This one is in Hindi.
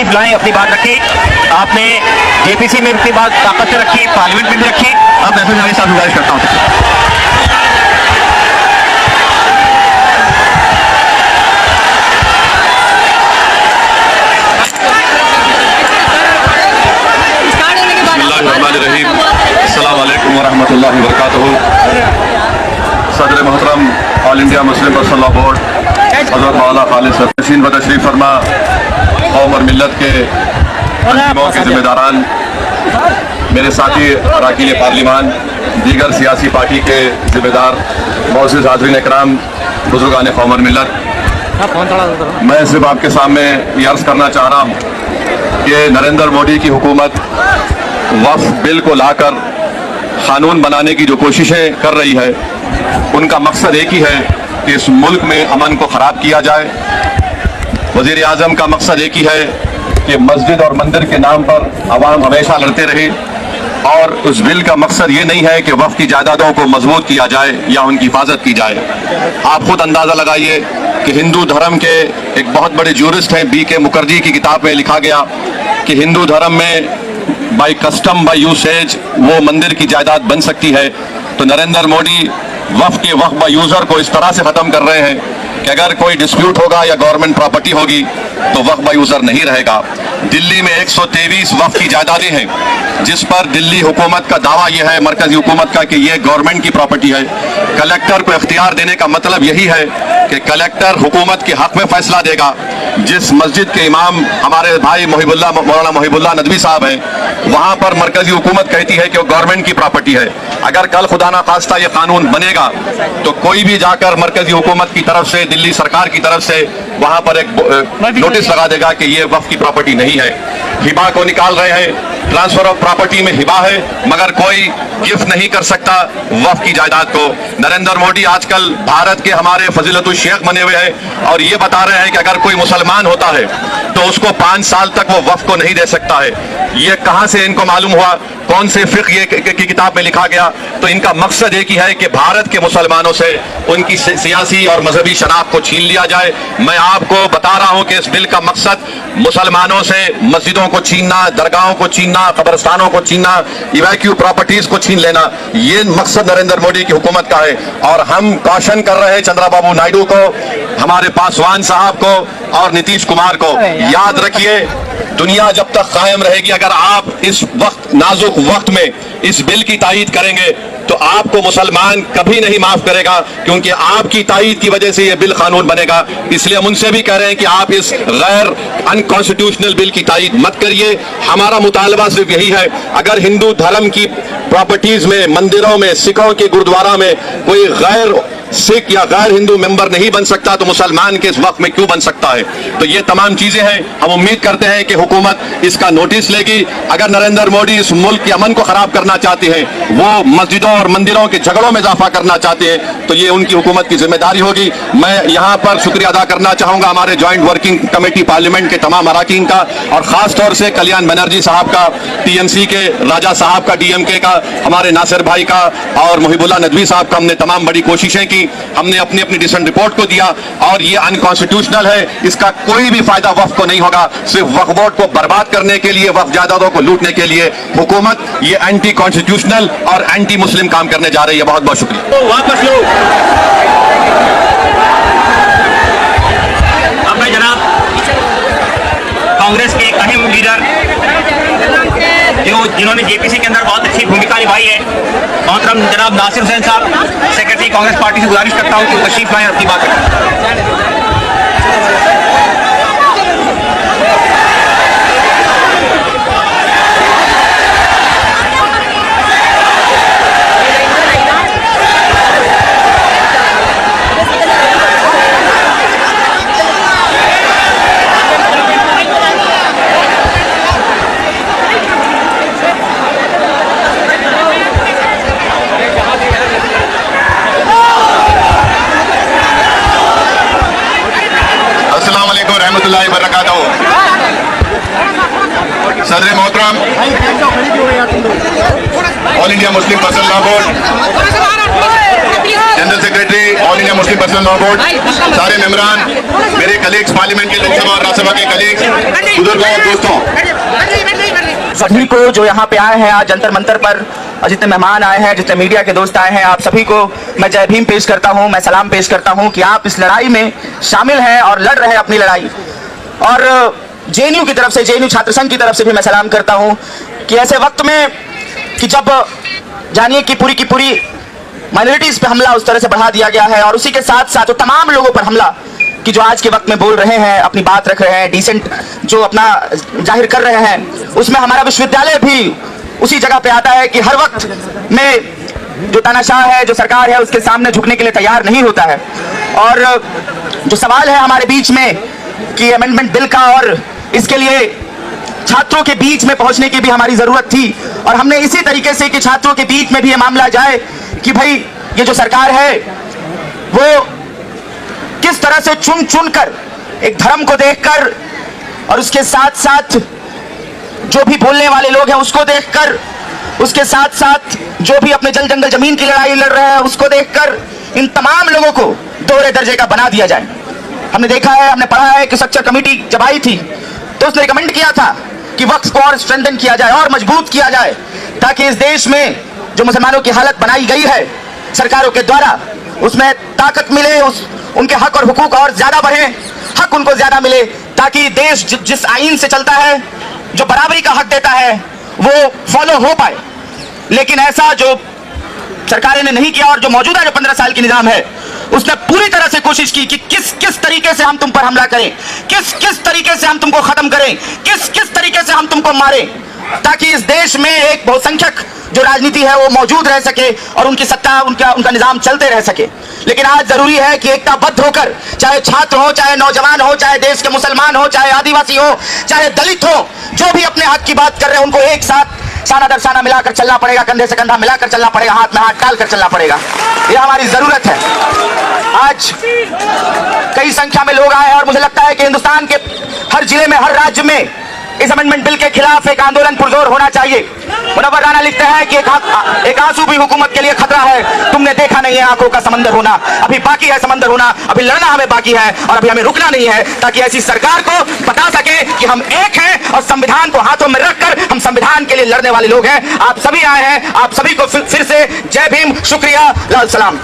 तशरीफ लाएं, अपनी बात रखी। आपने जेपीसी में अपनी बात ताकत से रखी, पार्लियामेंट में भी रखी। अब मैं मेरे साथ गुजारिश करता हूँ। अस्सलाम वालेकुम वरहमतुल्लाहि वबरकातुहू। सदर मोहतरम all India Muslim personal law board हज़रत मौलाना खालिद सदीन व तशरीफ फरमा, कौम और मिल्लत के तंजीमों के जिम्मेदारान, मेरे साथी अरकान पार्लिमान, दीगर सियासी पार्टी के जिम्मेदार, मौजूद हाज़रीन इकराम, बुजुर्गान कौम और मिल्लत, मैं सिर्फ आपके सामने ये अर्ज़ करना चाह रहा हूँ कि नरेंद्र मोदी की हुकूमत वक्फ बिल को लाकर कानून बनाने की जो कोशिशें कर रही है, उनका मकसद एक ही है कि इस मुल्क में अमन को ख़राब किया जाए। वज़ीर आज़म का मकसद एक ही है कि मस्जिद और मंदिर के नाम पर अवाम हमेशा लड़ते रहे, और उस बिल का मकसद ये नहीं है कि वक्फ की जायदादों को मजबूत किया जाए या उनकी हिफाजत की जाए। आप खुद अंदाज़ा लगाइए कि हिंदू धर्म के एक बहुत बड़े ज्यूरिस्ट हैं BK मुखर्जी की किताब में लिखा गया कि हिंदू धर्म में बाई कस्टम बाई यूसेज वो मंदिर की जायदाद बन सकती है। तो नरेंद्र मोदी वक्फ के वक्फ बाई यूजर को इस तरह से ख़त्म कर रहे हैं कि अगर कोई डिस्प्यूट होगा या गवर्नमेंट प्रॉपर्टी होगी तो वक्फ बाई यूजर नहीं रहेगा। दिल्ली में 123 वक्फ की जायदादें हैं जिस पर दिल्ली हुकूमत का दावा यह है, मरकजी हुकूमत का, कि यह गवर्नमेंट की प्रॉपर्टी है। कलेक्टर को इख्तियार देने का मतलब यही है कि कलेक्टर हुकूमत के हक में फैसला देगा। जिस मस्जिद के इमाम हमारे भाई मौलाना मोहिबुल्लाह नदवी साहब हैं, वहाँ पर मरकजी हुकूमत कहती है कि वो गवर्नमेंट की प्रॉपर्टी है। अगर कल खुदा ना खास्ता ये कानून बनेगा तो कोई भी जाकर मरकजी हुकूमत की तरफ से, दिल्ली सरकार की तरफ से वहाँ पर एक नोटिस लगा देगा कि ये वक्फ की प्रॉपर्टी नहीं है। हिबा को निकाल रहे हैं, ट्रांसफर ऑफ प्रॉपर्टी में हिबा है, मगर कोई गिफ्ट नहीं कर सकता वक्फ की जायदाद को। नरेंद्र मोदी आजकल भारत के हमारे फजीलतुल शेख बने हुए हैं और ये बता रहे हैं कि अगर कोई मुसलमान होता है तो उसको 5 साल तक वो वक्फ को नहीं दे सकता है। ये कहां से इनको मालूम हुआ? कौन से फिक्र ये की किताब में लिखा गया? तो इनका मकसद एक ही है कि भारत के मुसलमानों से उनकी सियासी और मजहबी शनाख्त को छीन लिया जाए। मैं आपको बता रहा हूं कि इस बिल का मकसद मुसलमानों से मस्जिदों को छीनना, दरगाहों को छीनना, कब्रस्तानों को छीनना, इवैक्यू प्रॉपर्टीज को छीन लेना, ये मकसद नरेंद्र मोदी की हुकूमत का है। और हम कॉशन कर रहे हैं चंद्रबाबू नायडू को, हमारे पासवान साहब को और नीतीश कुमार को, याद रखिए दुनिया जब तक कायम रहेगी, अगर आप इस वक्त नाजुक वक्त में इस बिल की तायीद करेंगे तो आपको मुसलमान कभी नहीं माफ करेगा, क्योंकि आपकी तायीद की वजह से यह बिल कानून बनेगा। इसलिए हम उनसे भी कह रहे हैं कि आप इस गैर अनकॉन्स्टिट्यूशनल बिल की तायीद मत करिए। हमारा मुतालबा सिर्फ यही है, अगर हिंदू धर्म की प्रॉपर्टीज में, मंदिरों में, सिखों के गुरुद्वारा में कोई गैर सिख या गैर हिंदू मेंबर नहीं बन सकता तो मुसलमान के इस वक्त में क्यों बन सकता है? तो ये तमाम चीजें हैं। हम उम्मीद करते हैं कि हुकूमत इसका नोटिस लेगी। अगर नरेंद्र मोदी इस मुल्क के अमन को खराब करना चाहते हैं, वो मस्जिदों और मंदिरों के झगड़ों में इजाफा करना चाहते हैं, तो ये उनकी हुकूमत की जिम्मेदारी होगी। मैं यहाँ पर शुक्रिया अदा करना चाहूंगा हमारे ज्वाइंट वर्किंग कमेटी पार्लियामेंट के तमाम अरकान का, और खास तौर से कल्याण बनर्जी साहब का, TMC के राजा साहब का, DMK का, हमारे नासिर भाई का और मोहिबुल्लाह नदवी साहब का। हमने तमाम बड़ी कोशिशें की, हमने अपनी अपनी डिसेंट रिपोर्ट को दिया, और ये अनकॉन्स्टिट्यूशनल है। इसका कोई भी फायदा वक्फ को नहीं होगा। सिर्फ वक्फ बोर्ड को बर्बाद करने के लिए, वक्फ जायदादों को लूटने के लिए हुकूमत ये एंटी कॉन्स्टिट्यूशनल और एंटी मुस्लिम काम करने जा रही है। बहुत बहुत शुक्रिया। वापस लो। अब मैं जनाब कांग्रेस के एक अहम लीडर जिन्होंने जेपीसी के अंदर बहुत अच्छी भूमिका निभाई है, मोहतरम जनाब नासिर हुसैन साहब, सेक्रेटरी कांग्रेस पार्टी से गुजारिश करता हूं कि तशरीफ लाएं, अपनी बात करें। सदर मोहतरम all India Muslim personal law board general secretary all India Muslim personal law board, सारे मेंबरान, मेरे कलीग्स पार्लियामेंट के लोकसभा और राज्यसभा के कलीग्स, बुजुर्गों और दोस्तों, सभी को जो यहाँ पे आए हैं आज जंतर मंतर पर, और जितने मेहमान आए हैं, जितने मीडिया के दोस्त आए हैं, आप सभी को मैं जय भीम पेश करता हूँ, मैं सलाम पेश करता हूँ कि आप इस लड़ाई में शामिल हैं और लड़ रहे हैं अपनी लड़ाई। और जेएनयू की तरफ से, जेएनयू छात्र संघ की तरफ से भी मैं सलाम करता हूँ कि ऐसे वक्त में कि जब जानिए कि पूरी माइनॉरिटीज पे हमला उस तरह से बढ़ा दिया गया है, और उसी के साथ साथ वो तमाम लोगों पर हमला कि जो आज के वक्त में बोल रहे हैं, अपनी बात रख रहे हैं, डिसेंट जो अपना जाहिर कर रहे हैं, उसमें हमारा विश्वविद्यालय भी उसी जगह पे आता है कि हर वक्त में जो तानाशाह है, जो सरकार है, उसके सामने झुकने के लिए तैयार नहीं होता है। और जो सवाल है हमारे बीच में कि अमेंडमेंट बिल का, और इसके लिए छात्रों के बीच में पहुंचने की भी हमारी जरूरत थी, और हमने इसी तरीके से कि छात्रों के बीच में भी ये मामला जाए कि भाई ये जो सरकार है वो किस तरह से चुन चुन कर एक धर्म को देखकर, और उसके साथ साथ जो भी बोलने वाले लोग हैं उसको देखकर, उसके साथ साथ जो भी अपने जल जंगल जमीन की लड़ाई लड़ रहे हैं उसको देखकर, इन तमाम लोगों को दोहरे दर्जे का बना दिया जाए। हमने देखा है, हमने पढ़ा है कि स्ट्रक्चर कमेटी जब आई थी तो उसने रिकमेंड किया था कि वक्फ को और स्ट्रेंथन किया जाए और मजबूत किया जाए, ताकि इस देश में जो मुसलमानों की हालत बनाई गई है सरकारों के द्वारा, उसमें ताकत मिले, उनके हक और हुकूक और ज्यादा बढ़े, हक उनको ज्यादा मिले, ताकि देश जिस आईन से चलता है, जो बराबरी का हक देता है, वो फॉलो हो पाए। लेकिन ऐसा जो सरकारें ने नहीं किया, और जो मौजूदा जो 15 साल की निजाम है उसने पूरी तरह से कोशिश की कि किस तरीके से हम तुम पर हमला करें, किस तरीके से हम तुमको खत्म करें, किस तरीके से हम तुमको मारें, ताकि इस देश में एक बहुसंख्यक जो राजनीति है वो मौजूद रह सके और उनकी सत्ता, उनका निजाम चलते रह सके। लेकिन आज जरूरी है कि एकताबद्ध होकर, चाहे छात्र हो, चाहे नौजवान हो, चाहे देश के मुसलमान हो, चाहे आदिवासी हो, चाहे दलित हो, जो भी अपने हक की बात कर रहे हैं, उनको एक साथ साना दर साना मिलाकर चलना पड़ेगा, कंधे से कंधा मिलाकर चलना पड़ेगा, हाथ में हाथ डालकर चलना पड़ेगा। ये हमारी जरूरत है। आज कई संख्या में लोग आए हैं और मुझे लगता है कि हिंदुस्तान के हर जिले में, हर राज्य में इस अमेंडमेंट बिल के खिलाफ एक आंदोलन पुरजोर होना चाहिए। मुनव्वर राना लिखते हैं कि एक आंसू भी हुकूमत के लिए खतरा है, तुमने देखा नहीं है आंखों का समंदर होना, अभी बाकी है समंदर होना, अभी लड़ना हमें बाकी है, और अभी हमें रुकना नहीं है, ताकि ऐसी सरकार को बता सके कि हम एक हैं और संविधान को हाथों में रखकर हम संविधान के लिए लड़ने वाले लोग हैं। आप सभी आए हैं, आप सभी को फिर से जय भीम, शुक्रिया, लाल सलाम।